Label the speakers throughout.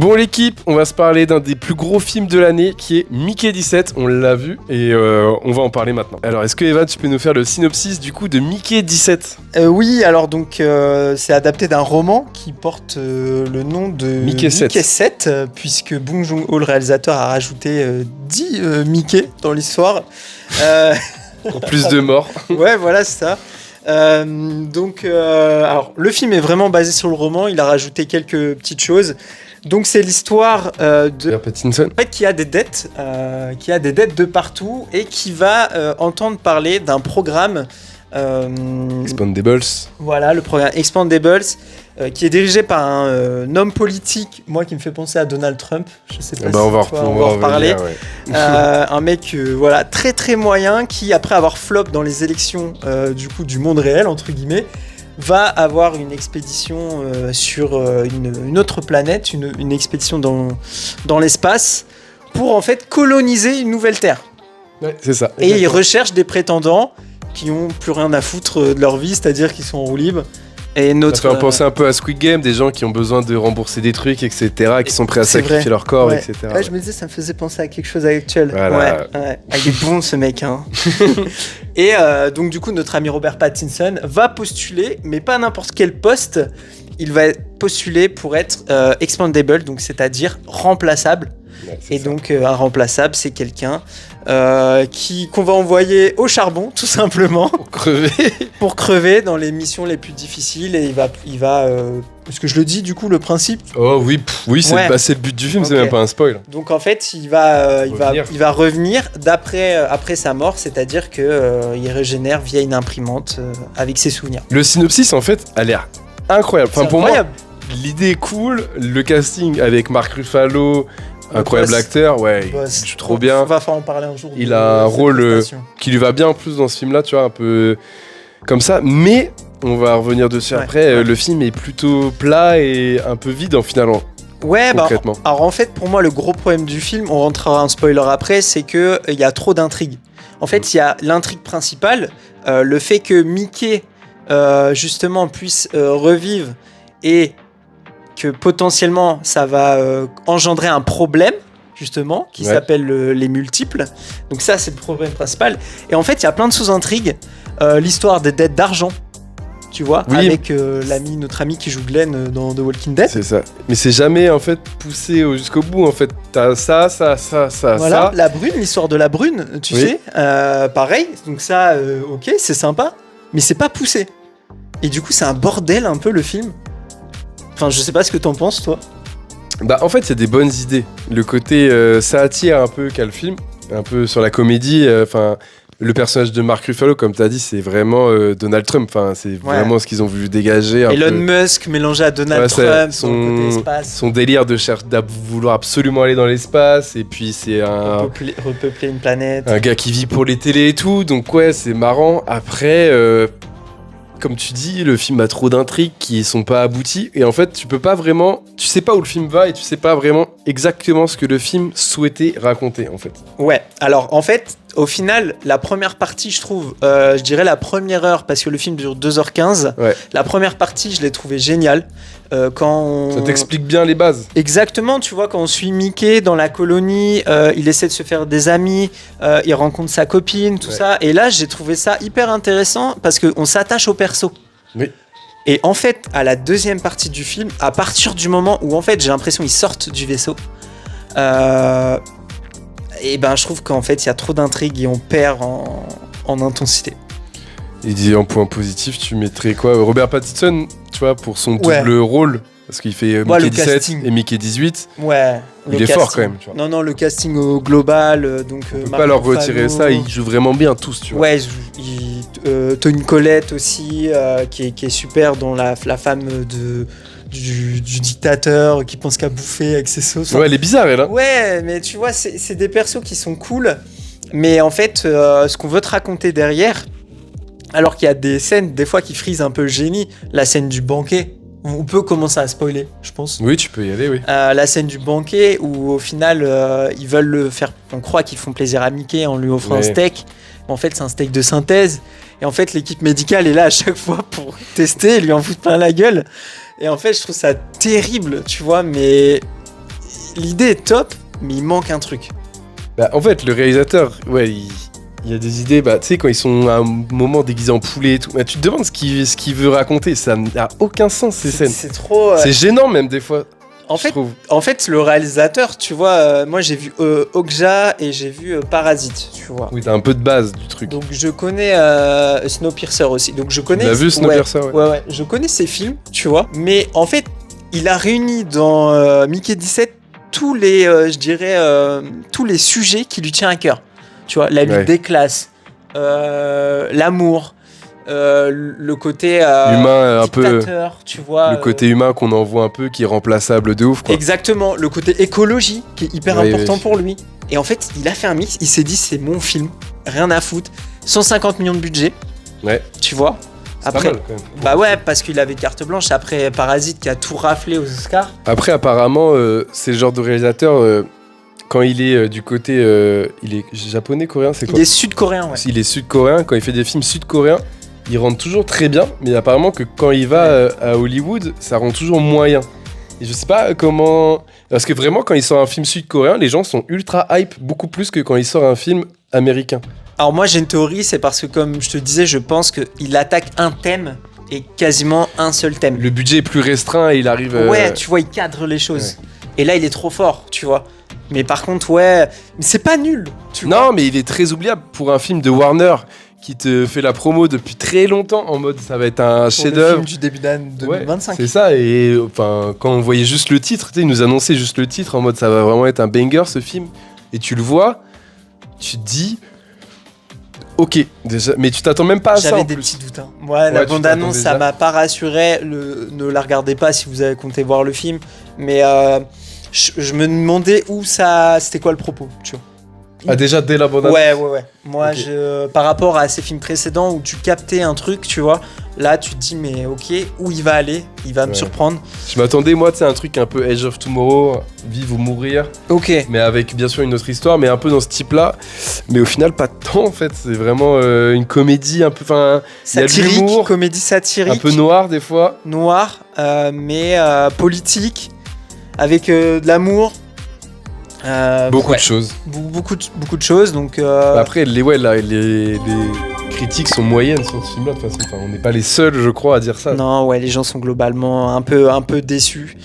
Speaker 1: Bon l'équipe, on va se parler d'un des plus gros films de l'année qui est Mickey 17, on l'a vu et on va en parler maintenant. Alors est-ce que Evan tu peux nous faire le synopsis du coup de Mickey 17 ?
Speaker 2: Oui, alors donc c'est adapté d'un roman qui porte le nom de
Speaker 1: Mickey
Speaker 2: 7, puisque Bong Joon-ho, le réalisateur, a rajouté 10 Mickey dans l'histoire.
Speaker 1: Pour plus de morts.
Speaker 2: Ouais, voilà, c'est ça. Alors, le film est vraiment basé sur le roman, il a rajouté quelques petites choses. Donc c'est l'histoire de
Speaker 1: Pattinson.
Speaker 2: en fait, qui a des dettes de partout et qui va entendre parler d'un programme.
Speaker 1: Expandables.
Speaker 2: Voilà, le programme Expandables, qui est dirigé par un homme politique, moi qui me fait penser à Donald Trump. Je sais pas
Speaker 1: on va en
Speaker 2: reparler.
Speaker 1: Ouais.
Speaker 2: Un mec voilà, très très moyen qui, après avoir flop dans les élections du monde réel, entre guillemets, va avoir une expédition sur une autre planète, une expédition dans l'espace pour en fait coloniser une nouvelle Terre.
Speaker 1: Ouais, c'est ça.
Speaker 2: Et il recherche des prétendants qui ont plus rien à foutre de leur vie, c'est-à-dire qui sont en roue libre. Et
Speaker 1: ça fait penser un peu à Squid Game, des gens qui ont besoin de rembourser des trucs, etc., qui sont prêts à sacrifier leur corps,
Speaker 2: ouais.
Speaker 1: etc.
Speaker 2: Ouais, je me disais, ça me faisait penser à quelque chose actuel.
Speaker 1: Voilà.
Speaker 2: Ouais. Ah, il est bon ce mec, hein. Et donc du coup, notre ami Robert Pattinson va postuler, mais pas n'importe quel poste. Il va postuler pour être expandable, donc c'est-à-dire remplaçable.
Speaker 1: Ouais,
Speaker 2: et
Speaker 1: ça.
Speaker 2: donc un remplaçable, c'est quelqu'un qu'on va envoyer au charbon, tout simplement, pour crever dans les missions les plus difficiles. Et il va est-ce que je le dis du coup le principe ?
Speaker 1: Oh oui, c'est
Speaker 2: Ouais.
Speaker 1: le but du film,
Speaker 2: Ok.
Speaker 1: c'est même pas un spoil.
Speaker 2: Donc en fait, il va revenir après sa mort, c'est-à-dire que il régénère via une imprimante avec ses souvenirs.
Speaker 1: Le synopsis en fait a l'air incroyable. Enfin
Speaker 2: C'est
Speaker 1: pour
Speaker 2: incroyable.
Speaker 1: moi, l'idée est cool, le casting avec Mark Ruffalo, incroyable
Speaker 2: boss.
Speaker 1: acteur, ouais,
Speaker 2: Boss.
Speaker 1: il joue trop bien.
Speaker 2: On va en parler un jour.
Speaker 1: Il a un rôle qui lui va bien en plus dans ce film-là, tu vois, un peu comme ça. Mais on va revenir dessus après. Le film est plutôt plat et un peu vide en finalement.
Speaker 2: Ouais,
Speaker 1: concrètement.
Speaker 2: Alors en fait, pour moi, le gros problème du film, on rentrera un spoiler après, c'est que il y a trop d'intrigues. En fait, il y a l'intrigue principale, le fait que Mickey justement puisse revivre et que potentiellement ça va engendrer un problème justement qui s'appelle les multiples. Donc ça, c'est le problème principal. Et en fait, il y a plein de sous-intrigues. L'histoire des dettes d'argent, tu vois, avec notre ami qui joue Glenn dans The Walking Dead.
Speaker 1: C'est ça. Mais c'est jamais en fait poussé jusqu'au bout. En fait, t'as ça.
Speaker 2: Voilà, la brune, l'histoire de la brune, tu sais. Pareil. Donc ça, ok, c'est sympa, mais c'est pas poussé. Et du coup, c'est un bordel un peu le film. Enfin, je sais pas ce que t'en penses, toi.
Speaker 1: Bah, en fait, il y a des bonnes idées. Le côté satire un peu qu'a le film, un peu sur la comédie. Enfin, le personnage de Mark Ruffalo, comme t'as dit, c'est vraiment Donald Trump. Enfin, c'est vraiment ce qu'ils ont voulu dégager.
Speaker 2: Elon Musk mélangé à Donald Trump,
Speaker 1: son délire de vouloir absolument aller dans l'espace. Et puis, c'est
Speaker 2: repeupler une planète.
Speaker 1: Un gars qui vit pour les télés et tout. Donc, ouais, c'est marrant. Après. Comme tu dis, le film a trop d'intrigues qui sont pas abouties et en fait tu sais pas où le film va et tu sais pas vraiment exactement ce que le film souhaitait raconter en fait.
Speaker 2: Ouais, alors en fait au final la première partie je trouve, je dirais la première heure parce que le film dure 2h15, la première partie je l'ai trouvé géniale.
Speaker 1: Ça t'explique bien les bases.
Speaker 2: Exactement, tu vois, quand on suit Mickey dans la colonie, il essaie de se faire des amis, il rencontre sa copine, tout ça. Et là, j'ai trouvé ça hyper intéressant parce qu'on s'attache au perso.
Speaker 1: Oui.
Speaker 2: Et en fait, à la deuxième partie du film, à partir du moment où en fait j'ai l'impression qu'ils sortent du vaisseau, et ben je trouve qu'en fait il y a trop d'intrigues et on perd en intensité.
Speaker 1: Et en point positif, tu mettrais quoi ? Robert Pattinson, tu vois, pour son double rôle, parce qu'il fait Mickey 17 casting. Et Mickey 18.
Speaker 2: Ouais.
Speaker 1: Il est fort quand même, tu vois.
Speaker 2: Non, le casting au global, donc.
Speaker 1: On peut pas leur retirer ça, ils jouent vraiment bien tous, tu vois.
Speaker 2: Ouais, Toni Collette aussi, qui est super, dont la femme du dictateur qui pense qu'à bouffer avec ses sauces.
Speaker 1: Ouais, elle est bizarre, elle. Hein.
Speaker 2: Ouais, mais tu vois, c'est des persos qui sont cool, mais en fait, ce qu'on veut te raconter derrière. Alors qu'il y a des scènes, des fois, qui frisent un peu le génie. La scène du banquet, on peut commencer à spoiler, je pense.
Speaker 1: Oui, tu peux y aller, oui.
Speaker 2: La scène du banquet, où au final, ils veulent le faire... On croit qu'ils font plaisir à Mickey en lui offrant un steak. En fait, c'est un steak de synthèse. Et en fait, l'équipe médicale est là à chaque fois pour tester et lui en foutre plein la gueule. Et en fait, je trouve ça terrible, tu vois, mais... l'idée est top, mais il manque un truc.
Speaker 1: Bah, en fait, le réalisateur, ouais, il y a des idées, bah, tu sais, quand ils sont à un moment déguisés en poulet et tout, bah, tu te demandes ce qu'il veut raconter, ça n'a aucun sens ces scènes.
Speaker 2: C'est trop.
Speaker 1: C'est gênant même des fois.
Speaker 2: En
Speaker 1: je trouve.
Speaker 2: fait, le réalisateur, tu vois, moi j'ai vu Okja et j'ai vu Parasite, tu vois.
Speaker 1: Oui, t'as un peu de base du truc.
Speaker 2: Donc je connais Snowpiercer aussi. Donc je connais.
Speaker 1: Tu l'as vu Snowpiercer, ouais.
Speaker 2: Ouais, je connais ces films, tu vois. Mais en fait, il a réuni dans Mickey 17 tous les, je dirais, tous les sujets qui lui tiennent à cœur. Tu vois, la lutte des classes, l'amour, le côté
Speaker 1: humain un peu,
Speaker 2: tu vois.
Speaker 1: Le côté humain qu'on en voit un peu, qui est remplaçable de ouf, quoi.
Speaker 2: Exactement, le côté écologie qui est hyper important pour lui. Et en fait, il a fait un mix, il s'est dit c'est mon film, rien à foutre. 150 millions de budget.
Speaker 1: Ouais.
Speaker 2: Tu vois. Après,
Speaker 1: pas mal, quand même.
Speaker 2: Bah ouais, parce qu'il avait carte blanche après Parasite qui a tout raflé aux Oscars.
Speaker 1: Après, apparemment, c'est le genre de réalisateur, quand il est du côté. Il est japonais, coréen, c'est quoi ?
Speaker 2: Il est sud-coréen, ouais.
Speaker 1: Il est sud-coréen, quand il fait des films sud-coréens, il rentre toujours très bien, mais apparemment que quand il va à Hollywood, ça rend toujours moyen. Et je sais pas comment. Parce que vraiment, quand il sort un film sud-coréen, les gens sont ultra hype, beaucoup plus que quand il sort un film américain.
Speaker 2: Alors moi j'ai une théorie, c'est parce que comme je te disais, je pense qu'il attaque un thème et quasiment un seul thème.
Speaker 1: Le budget est plus restreint et il arrive...
Speaker 2: Ouais, tu vois, il cadre les choses. Ouais. Et là il est trop fort, tu vois. Mais par contre, ouais, c'est pas nul. Tu vois.
Speaker 1: Non, mais il est très oubliable pour un film de Warner qui te fait la promo depuis très longtemps en mode ça va être un chef-d'œuvre.
Speaker 2: Le film du début d'année 2025.
Speaker 1: Ouais, c'est ça, et enfin, quand on voyait juste le titre, tu sais, ils nous annonçaient juste le titre en mode ça va vraiment être un banger ce film, et tu le vois, tu te dis... Ok, déjà, mais tu t'attends même pas à ça.
Speaker 2: J'avais des petits doutes. Hein. Moi, la bande-annonce, ça m'a pas rassuré. Ne la regardez pas si vous avez compté voir le film. Mais je me demandais où ça. C'était quoi le propos, tu vois.
Speaker 1: Ah, déjà dès la bande-annonce.
Speaker 2: Ouais. Moi, okay. Par rapport à ces films précédents où tu captais un truc, tu vois, là, tu te dis, mais ok, où il va aller ? Il va me surprendre.
Speaker 1: Je m'attendais, moi, tu sais, un truc un peu Edge of Tomorrow, Vivre ou Mourir.
Speaker 2: Ok.
Speaker 1: Mais avec, bien sûr, une autre histoire, mais un peu dans ce type-là. Mais au final, pas tant, en fait. C'est vraiment une comédie un peu... Enfin,
Speaker 2: satirique, comédie satirique.
Speaker 1: Un peu noire, des fois.
Speaker 2: Noire, mais politique, avec de l'amour.
Speaker 1: Beaucoup de choses.
Speaker 2: Beaucoup de choses, donc...
Speaker 1: Après, les critiques sont moyennes sur ce film-là, de toute façon. Enfin, on n'est pas les seuls, je crois, à dire ça.
Speaker 2: Non, ouais, les gens sont globalement un peu déçus.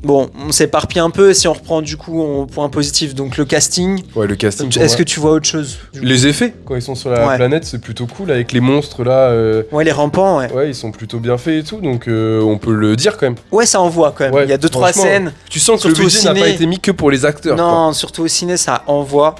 Speaker 2: Bon, on s'éparpille un peu, si on reprend du coup en point positif, donc le casting.
Speaker 1: Ouais, le casting.
Speaker 2: Est-ce que tu vois autre chose ?
Speaker 1: Les effets, quand ils sont sur la planète, c'est plutôt cool, avec les monstres là.
Speaker 2: Ouais, les rampants, ouais.
Speaker 1: Ouais, ils sont plutôt bien faits et tout, donc on peut le dire quand même.
Speaker 2: Ouais, ça envoie quand même.
Speaker 1: Ouais,
Speaker 2: il y a 2-3 scènes.
Speaker 1: Tu sens que le budget n'a pas été mis que pour les acteurs.
Speaker 2: Non, surtout au ciné, ça envoie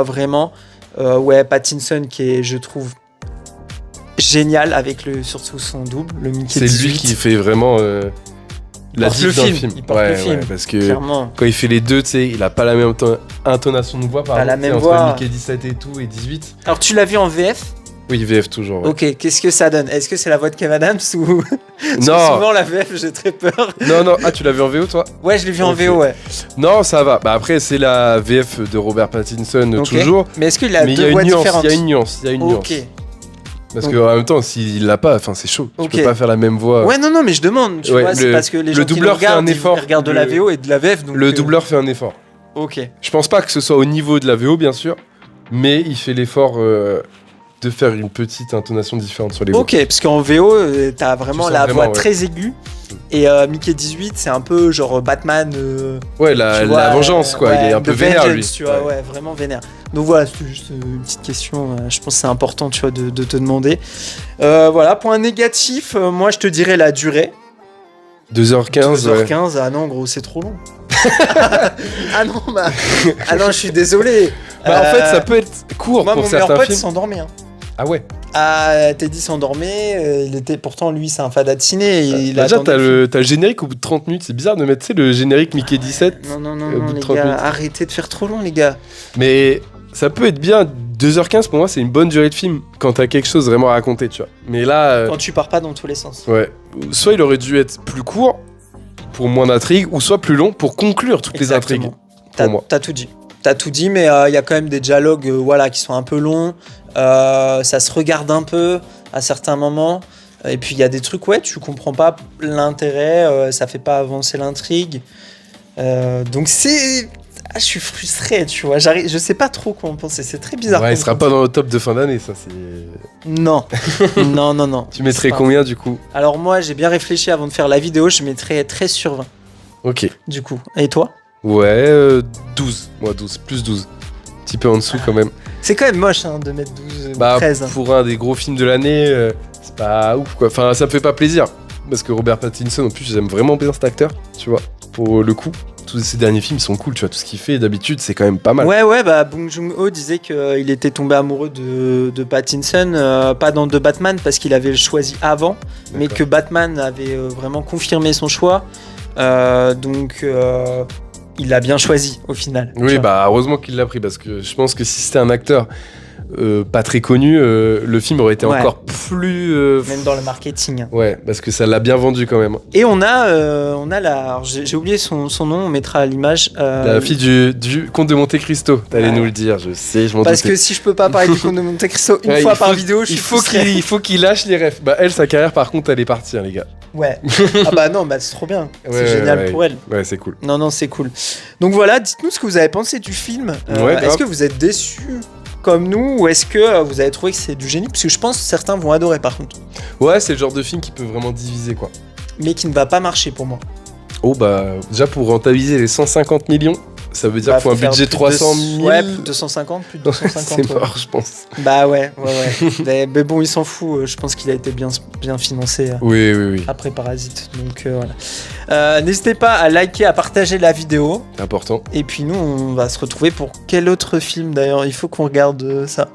Speaker 2: vraiment. Ouais, Pattinson qui est, je trouve, génial avec surtout son double, le Mickey 18.
Speaker 1: C'est lui qui fait vraiment... la diff dans le film.
Speaker 2: Il porte le film,
Speaker 1: parce que
Speaker 2: clairement.
Speaker 1: Quand il fait les deux, tu sais, il a pas la même intonation de voix, par exemple,
Speaker 2: la même
Speaker 1: entre
Speaker 2: voix.
Speaker 1: Mickey 17 et tout, et 18.
Speaker 2: Alors, tu l'as vu en VF ?
Speaker 1: Oui, VF toujours. Ouais.
Speaker 2: Ok, qu'est-ce que ça donne ? Est-ce que c'est la voix de Kev Adams ou... Parce
Speaker 1: non.
Speaker 2: que souvent, la VF, j'ai très peur.
Speaker 1: Non. Ah, tu l'as vu en VO, toi ?
Speaker 2: Ouais, je l'ai vu en VO, ouais.
Speaker 1: Non, ça va. Bah après, c'est la VF de Robert Pattinson, toujours.
Speaker 2: Mais est-ce qu'il a deux voix différentes ?
Speaker 1: Il y a une nuance.
Speaker 2: Ok.
Speaker 1: Parce qu'en même temps, s'il l'a pas, enfin c'est chaud. Tu peux pas faire la même voix.
Speaker 2: Ouais, non, mais je demande. Tu vois, c'est parce que les gens qui le regardent, ils regardent de la VO et de la VF. Donc
Speaker 1: le doubleur fait un effort.
Speaker 2: Ok.
Speaker 1: Je pense pas que ce soit au niveau de la VO, bien sûr, mais il fait l'effort de faire une petite intonation différente sur les voix.
Speaker 2: Ok, parce qu'en VO, t'as vraiment la voix très aiguë. Et Mickey 18, c'est un peu genre Batman.
Speaker 1: Ouais, la vengeance, quoi. Il est un peu vénère, lui.
Speaker 2: Tu vois, ouais, vraiment vénère. Donc voilà, c'était juste une petite question. Je pense que c'est important, tu vois, de te demander. Voilà, point négatif, moi je te dirais la durée.
Speaker 1: 2h15.
Speaker 2: 2h15, ah non, gros, c'est trop long. Ah non, je suis désolé.
Speaker 1: En fait, ça peut être court pour certains films. Moi, mon meilleur pote
Speaker 2: s'endormait. Hein.
Speaker 1: Ah ouais.
Speaker 2: Teddy s'endormait, il était pourtant lui c'est un fada de ciné.
Speaker 1: Déjà t'as le générique au bout de 30 minutes, c'est bizarre de mettre le générique Mickey 17.
Speaker 2: Non les gars, minutes. Arrêtez de faire trop long les gars.
Speaker 1: Mais ça peut être bien, 2h15 pour moi c'est une bonne durée de film quand t'as quelque chose vraiment à raconter, tu vois. Mais là...
Speaker 2: Quand tu pars pas dans tous les sens.
Speaker 1: Ouais, soit il aurait dû être plus court pour moins d'intrigues, ou soit plus long pour conclure toutes les intrigues.
Speaker 2: T'as tout dit. T'as tout dit, mais il y a quand même des dialogues qui sont un peu longs. Ça se regarde un peu à certains moments. Et puis il y a des trucs, tu comprends pas l'intérêt, ça fait pas avancer l'intrigue. Donc c'est... Ah, je suis frustré, tu vois. Je sais pas trop quoi en penser. C'est très bizarre.
Speaker 1: Ouais, il sera pas dans le top de fin d'année, ça, c'est...
Speaker 2: Non. non.
Speaker 1: Tu mettrais
Speaker 2: C'est pas-
Speaker 1: combien, du coup?
Speaker 2: Alors moi, j'ai bien réfléchi avant de faire la vidéo. Je mettrais 13 sur 20,
Speaker 1: Ok.
Speaker 2: du coup. Et toi?
Speaker 1: Ouais, 12. Moi, 12. Plus 12. Un petit peu en dessous, quand même.
Speaker 2: C'est quand même moche hein, de mettre 12 ou
Speaker 1: Bah,
Speaker 2: 13.
Speaker 1: pour un des gros films de l'année, c'est pas ouf, quoi. Enfin, ça me fait pas plaisir. Parce que Robert Pattinson, en plus, j'aime vraiment bien cet acteur, tu vois, pour le coup. Tous ces derniers films sont cool, tu vois. Tout ce qu'il fait, d'habitude, c'est quand même pas mal.
Speaker 2: Ouais, bah Bong Joon-ho disait qu'il était tombé amoureux de Pattinson, pas dans The Batman parce qu'il avait choisi avant, mais que Batman avait vraiment confirmé son choix. Donc il a bien choisi au final. tu
Speaker 1: Oui,
Speaker 2: vois.
Speaker 1: bah, heureusement qu'il l'a pris, parce que je pense que si c'était un acteur pas très connu, le film aurait été
Speaker 2: Ouais.
Speaker 1: encore plus...
Speaker 2: Même dans le marketing.
Speaker 1: Ouais, parce que ça l'a bien vendu, quand même.
Speaker 2: Et on a la... alors, j'ai oublié son nom, on mettra à l'image.
Speaker 1: La fille du comte de Monte Cristo, t'allais
Speaker 2: Ouais.
Speaker 1: nous le dire, je sais, je m'en
Speaker 2: Parce
Speaker 1: doutais.
Speaker 2: que si je peux pas parler du Comte de Monte Cristo une
Speaker 1: Ouais,
Speaker 2: fois
Speaker 1: il
Speaker 2: par
Speaker 1: faut-
Speaker 2: vidéo, je suis frustré.
Speaker 1: il faut qu'il lâche les refs. Bah, elle, sa carrière, par contre, elle est partie, hein, les gars.
Speaker 2: Ouais. Ah bah non, bah c'est trop bien.
Speaker 1: Ouais,
Speaker 2: C'est génial
Speaker 1: ouais.
Speaker 2: pour elle.
Speaker 1: Ouais, c'est cool.
Speaker 2: Non, c'est cool. Donc voilà, dites-nous ce que vous avez pensé du film.
Speaker 1: Ouais, grave.
Speaker 2: Est-ce que vous êtes déçus comme nous ou est-ce que vous avez trouvé que c'est du génie? Parce que je pense que certains vont adorer par contre.
Speaker 1: Ouais, c'est le genre de film qui peut vraiment diviser, quoi.
Speaker 2: Mais qui ne va pas marcher pour moi.
Speaker 1: Oh, bah, déjà, pour rentabiliser les 150 millions, ça veut dire
Speaker 2: Bah,
Speaker 1: qu'il faut un
Speaker 2: faire
Speaker 1: budget de
Speaker 2: plus
Speaker 1: 300 000.
Speaker 2: Ouais, plus de 250, plus de 250.
Speaker 1: C'est
Speaker 2: ouais.
Speaker 1: mort, je pense.
Speaker 2: Bah ouais. mais bon, il s'en fout. Je pense qu'il a été bien financé.
Speaker 1: Oui.
Speaker 2: Après Parasite. Donc voilà. N'hésitez pas à liker, à partager la vidéo.
Speaker 1: C'est important.
Speaker 2: Et puis nous, on va se retrouver pour quel autre film d'ailleurs? Il faut qu'on regarde ça.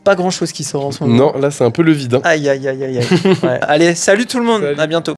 Speaker 2: Pas grand chose qui sort en ce moment.
Speaker 1: Non, là, c'est un peu le vide, hein.
Speaker 2: Aïe. Ouais. Allez, salut tout le monde.
Speaker 1: Salut.
Speaker 2: À bientôt.